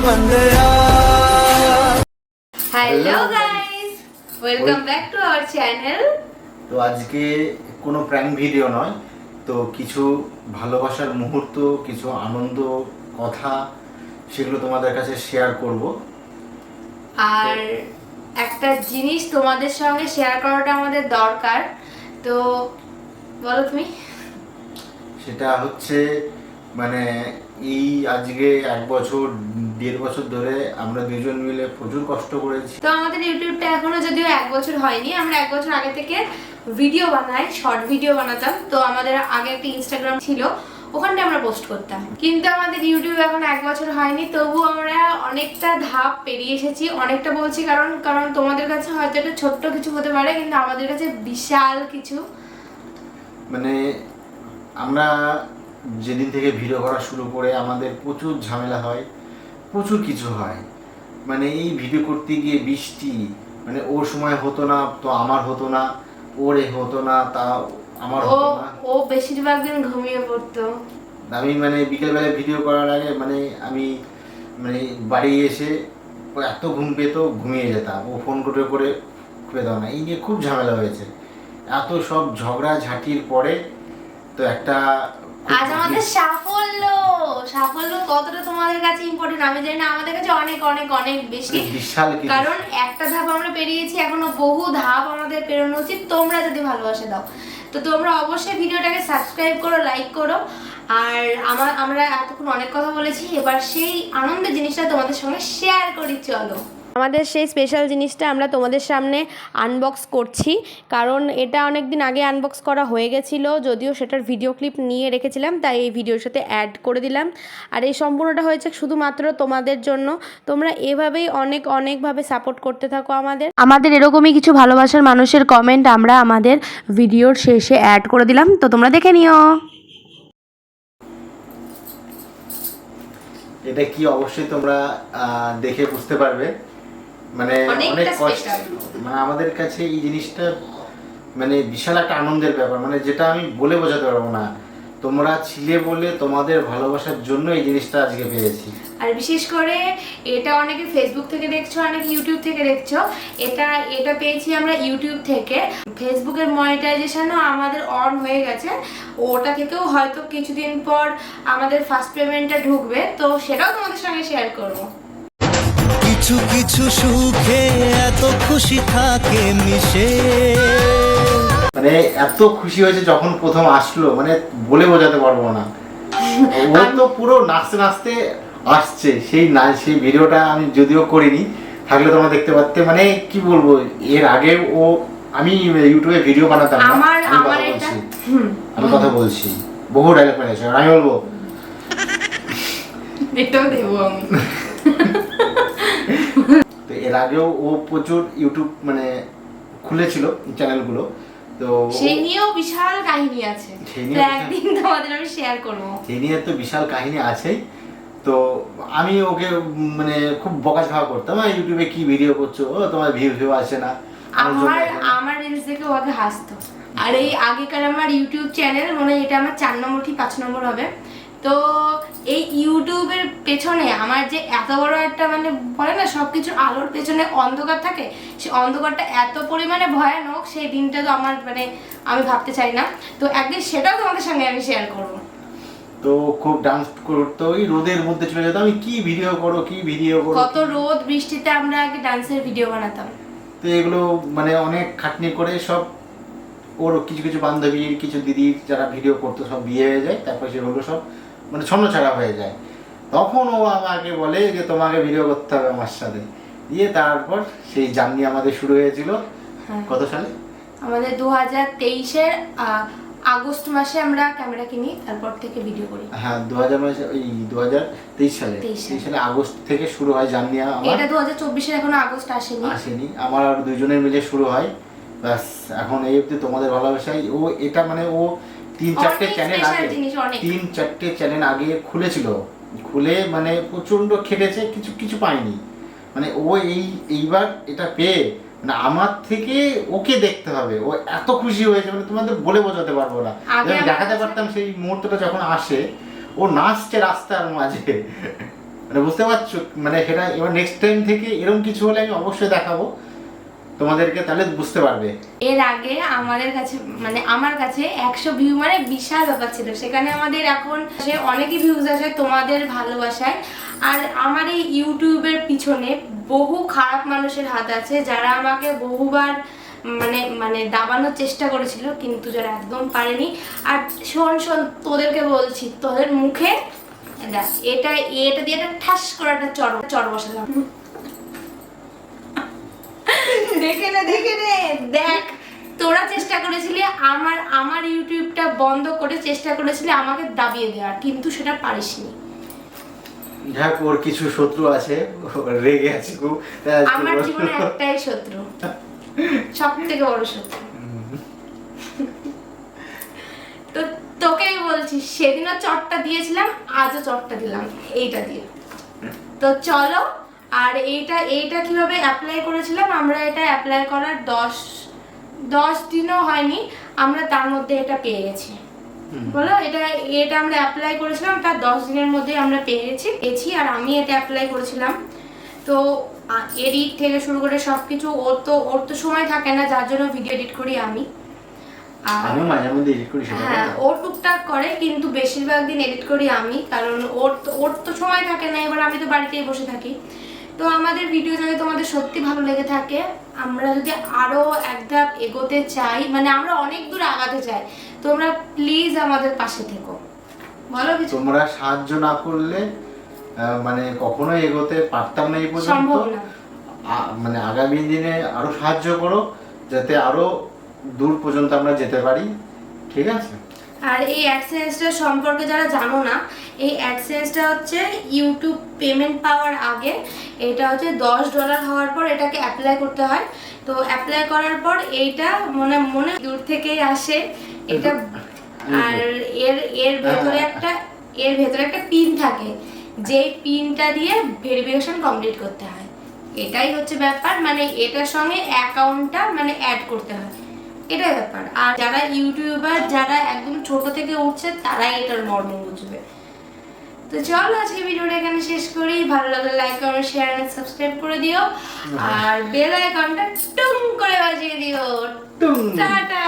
बन गया। Hello guys, welcome back to our channel. তো আজকে কোনো প্র্যাঙ্ক ভিডিও নয়, তো কিছু ভালোবাসার মুহূর্ত, কিছু আনন্দ কথা, সেগুলো তোমাদের কাছে শেয়ার করব। আর একটা জিনিস তোমাদের সঙ্গে শেয়ার করাটা আমাদের দরকার, তো বলো তুমি। সেটা হচ্ছে মানে এই আজকে 1 বছর ধরে আমরা দুজন মিলে প্রচুর কষ্ট করেছি। তো আমাদের ইউটিউবটা এখনো যদিও 1 বছর হয়নি, আমরা 1 বছর আগে থেকে ভিডিও বানাই, শর্ট ভিডিও বানাতাম। তো আমাদের আগে একটা ইনস্টাগ্রাম ছিল, ওখানটা আমরা পোস্ট করতাম। কিন্তু আমাদের ইউটিউব এখন 1 বছর হয়নি, তবু আমরা অনেকটা ধাপ পেরিয়ে এসেছি। অনেকটা বলছি কারণ তোমাদের কাছে হয়তো একটা ছোট্ট কিছু হতে পারে, কিন্তু আমাদের কাছে বিশাল কিছু। মানে আমরা যেদিন থেকে ভিডিও করা শুরু করে আমাদের প্রচুর ঝামেলা হয়, প্রচুর কিছু হয়। মানে এই ভিডিও করতে গিয়ে বৃষ্টি, মানে ওর সময় হতো না তো আমার হতো না, ওর এ হতো না তা আমার হতো না। ও বেশিরভাগ দিন ঘুমিয়ে পড়তো। আমি মানে বিকেলবেলায় ভিডিও করার আগে মানে আমি মানে বাড়ি এসে ও এত ঘুম পেতো, ঘুমিয়ে যেতাম। ও ফোন করে পেতাম না। এই নিয়ে খুব ঝামেলা হয়েছে। এত সব ঝগড়া ঝাঁটির পরে তো একটা আজ আমাদের সাফল্য কতটা তোমাদের কাছে ইম্পর্টেন্ট আমি জানি না, আমাদের কাছে অনেক অনেক অনেক বেশি। বিশাল কিছু। কারণ একটা ধাপ আমরা পেরিয়েছি, এখনো বহু ধাপ আমাদের পেরোনো উচিত। তোমরা যদি ভালোবাসা দাও তো তোমরা অবশ্যই ভিডিওটাকে সাবস্ক্রাইব করো, লাইক করো। আর আমরা এতক্ষণ অনেক কথা বলেছি, এবার সেই আনন্দের জিনিসটা তোমাদের সঙ্গে শেয়ার করি। চলো, আমাদের সেই স্পেশাল জিনিসটা আমরা তোমাদের সামনে আনবক্স করছি, কারণ এটা অনেক দিন আগে আনবক্স করা হয়ে গেছিলো, যদিও সেটার ভিডিও ক্লিপ নিয়ে রেখেছিলাম, তাই এই ভিডিওর সাথে অ্যাড করে দিলাম। আর এই সম্পূর্ণটা হয়েছে শুধুমাত্র তোমাদের জন্য। তোমরা এভাবেই অনেকভাবে সাপোর্ট করতে থাকো আমাদের এরকমই কিছু ভালোবাসার মানুষের কমেন্ট আমরা আমাদের ভিডিওর শেষে অ্যাড করে দিলাম, তো তোমরা দেখে নিও। এটা কি অবশ্যই তোমরা দেখে বুঝতে পারবে। মানে অনেক কষ্ট, মানে আমাদের কাছে এই জিনিসটা মানে বিশাল একটা আনন্দের ব্যাপার, মানে যেটা আমি বলে বোঝাতে পারবো না। তোমরা ছিলে বলে, তোমাদের ভালোবাসার জন্য এই জিনিসটা আজকে পেয়েছি। আর বিশেষ করে এটা অনেকে ফেসবুক থেকে দেখছো, অনেকে ইউটিউব থেকে দেখছো। এটা পেয়েছি আমরা ইউটিউব থেকে। ফেসবুকের মনিটাইজেশনও আমাদের অন হয়ে গেছে, ওটা থেকেও হয়তো কিছুদিন পর আমাদের ফার্স্ট পেমেন্টটা ঢুকবে, তো সেটাও তোমাদের সঙ্গে শেয়ার করবো। কিছু কিছু সুখে এত খুশি থাকে মিশে। মানে এত খুশি হয়েছে যখন প্রথম আসলো, মানে বলে বোঝাতে পারবো না। ও তো পুরো নাচতে নাচতে আসছে। সেই ভিডিওটা আমি যদিও করিনি, থাকলে তোমরা দেখতে পারতে। মানে কি বলবো, এর আগে আমি ইউটিউবে ভিডিও বানাতাম না, আমি কথা বলছি বহু ডায়লগ মেরেছে, আমি বলবো এটাও দেবো আমি। তো এর আগেও ও প্রচুর ইউটিউব মানে খুলেছিল চ্যানেলগুলো, তো সেই নিয়েও বিশাল কাহিনী আছে, একদিন তোমাদের আমি শেয়ার করবো। এই নিয়ে তো বিশাল কাহিনী আছেই। তো আমি ওকে মানে খুব বকাঝকা করতাম, ইউটিউবে কি ভিডিও করছো, ও তোমার ভিউ আসে না। আমার রিলস দেখে ওকে হাসতো। আর এই আগেকার আমার ইউটিউব চ্যানেল, মানে এটা আমার 4 নম্বর কি 5 নম্বর হবে। তো এই ইউটিউবের পেছনে আমার যে এত বড় একটা মানে বলে না সবকিছুর আলোর পেছনে অন্ধকার থাকে, সেই অন্ধকারটা এত পরিমাণে ভয়ানক, সেই দিনটা তো আমার মানে আমি ভাবতে চাই না। তো একদিন সেটাও তোমাদের সঙ্গে আমি শেয়ার করবো। তো খুব ডান্স করতো, ওই রোদের মধ্যে চলে যেত, আমি কি ভিডিও করো কত রোদ বৃষ্টিতে আমরা আগে ডান্সের ভিডিও বানাতাম। তো এগুলো মানে অনেক খাটনি করে সব ওর কিছু বান্ধবী, কিছু দিদি যারা ভিডিও করতো সব বিয়ে হয়ে যায়, তারপর সেগুলো সব মানে ছন্নছাড়া হয়ে যায়। তখন ও আমাকে বলে যে তোমাকে ভিডিও করতে হবে আমার সাথে। দিয়ে তারপর সেই জার্নি আমাদের শুরু হয়েছিল। কত সালে? আমাদের 2023-এর আগস্ট মাসে আমরা ক্যামেরা কিনি, তারপর থেকে ভিডিও করি। হ্যাঁ, 2023 সালে আগস্ট থেকে শুরু হয় জার্নি আমার। এটা 2024-এর এখনো আগস্ট আসেনি। আমার আর দুইজনের মিলে শুরু হয়। ব্যাস এখন এই অবধি তোমাদের ভালোবাসায় ও এটা মানে ও 3-4টে চ্যানেল আগে খুলেছিল, খুলে মানে প্রচন্ড খেটেছে, কিছু পায়নি। মানে ও এইবার এটা পেয়ে মানে আমার থেকে ওকে দেখতে হবে, ও এত খুশি হয়েছে মানে তোমাদের বলে বোঝাতে পারবো না। আমি দেখাতে পারতাম সেই মুহূর্তটা যখন আসে, ও নাচছে রাস্তার মাঝে। মানে বুঝতে পারছো, মানে সেটা এবার নেক্সট টাইম থেকে এরকম কিছু হলে আমি অবশ্যই দেখাবো তোমাদেরকে, তাহলে বুঝতে পারবে। এর আগে আমাদের কাছে মানে আমার কাছে 100 ভিউ মানে বিশাল ব্যাপার ছিল, সেখানে আমাদের এখন অনেকই ভিউজ আসে তোমাদের ভালোবাসায়। আর আমার এই ইউটিউবের পিছনে বহু খারাপ মানুষের হাত আছে, যারা আমাকে বহুবার মানে মানে দাবানোর চেষ্টা করেছিল, কিন্তু যারা একদম পারেনি। আর শোন শোন, তোদেরকে বলছি, তোদের মুখে দেখ, এটা দিয়ে একটা ঠাস করে একটা চড় বসালাম। দেখে নে দেখ, তোরা চেষ্টা করেছিলি আমার ইউটিউবটা বন্ধ করে চেষ্টা করেছিলি আমাকে দাবিয়ে দেওয়ার, কিন্তু সেটা পারিসনি। যাক, ওর কিছু শত্রু আছে, রেগে আছে খুব। আমার জীবনে একটাই শত্রু, সবথেকে বড় শত্রু। তো তোকেই বলছি, সেদিনও চটটা দিয়েছিলাম, আজও চটটা দিলাম এইটা দিয়ে। তো চলো, আর এইটা কিভাবে অ্যাপ্লাই করেছিলাম, আমরা এটা অ্যাপ্লাই করার 10 দিনও হয়নি, আমরা তার মধ্যে এটা পেয়ে গেছি। বলো, এটা আমরা অ্যাপ্লাই করেছিলাম, তার 10 দিনের মধ্যে আমরা পেয়ে গেছি। আর আমি এটা অ্যাপ্লাই করেছিলাম, তো এডিট থেকে শুরু করে সবকিছু ওর তো সময় থাকে না, যার জন্য ভিডিও এডিট করি আমি। আমি মাঝে মধ্যে এডিট করি সেটা। হ্যাঁ, ও টুকটাক করে, কিন্তু বেশিরভাগ দিন এডিট করি আমি, কারণ ওর তো সময় থাকে না, এবার আমি তো বাড়িতেই বসে থাকি। তো আমাদের ভিডিও যদি তোমাদের সত্যি ভালো লেগে থাকে, আমরা যদি আরো এক ধাপ এগোতে চাই, মানে আমরা অনেক দূর আগাতে চাই, তোমরা প্লিজ আমাদের পাশে থেকো। বলো কিছু। তোমরা সাহায্য না করলে মানে কখনোই এগোতে পারতাম না এই পর্যন্ত। সম্ভব না। মানে আগামী দিনে আরো সাহায্য করো, যাতে আরো দূর পর্যন্ত আমরা যেতে পারি, ঠিক আছে? আর এই অ্যাডসেন্সটা সম্পর্কে যারা জানো না, এই অ্যাডসেন্সটা হচ্ছে ইউটিউব পেমেন্ট পাওয়ার আগে, এটা হচ্ছে $10 হওয়ার পর এটাকে অ্যাপ্লাই করতে হয়। তো অ্যাপ্লাই করার পর এইটা মনে দূর থেকেই আসে এটা। আর এর ভেতরে একটা পিন থাকে, যেই পিনটা দিয়ে ভেরিফিকেশন কমপ্লিট করতে হয়। এটাই হচ্ছে ব্যাপার, মানে এটার সঙ্গে অ্যাকাউন্টটা মানে অ্যাড করতে হয়, এটাই ব্যাপার। আর যারা ইউটিউবার, যারা একদম ছোট থেকে উঠছে, তারাই এটার মর্ম বুঝবে। তো চলো, আজকে ভিডিওটা এখানে শেষ করি। ভালো লাগলে like, comment, share and subscribe করে দিও, আর বেল আইকনটা টুং করে বাজিয়ে দিও। টাটা।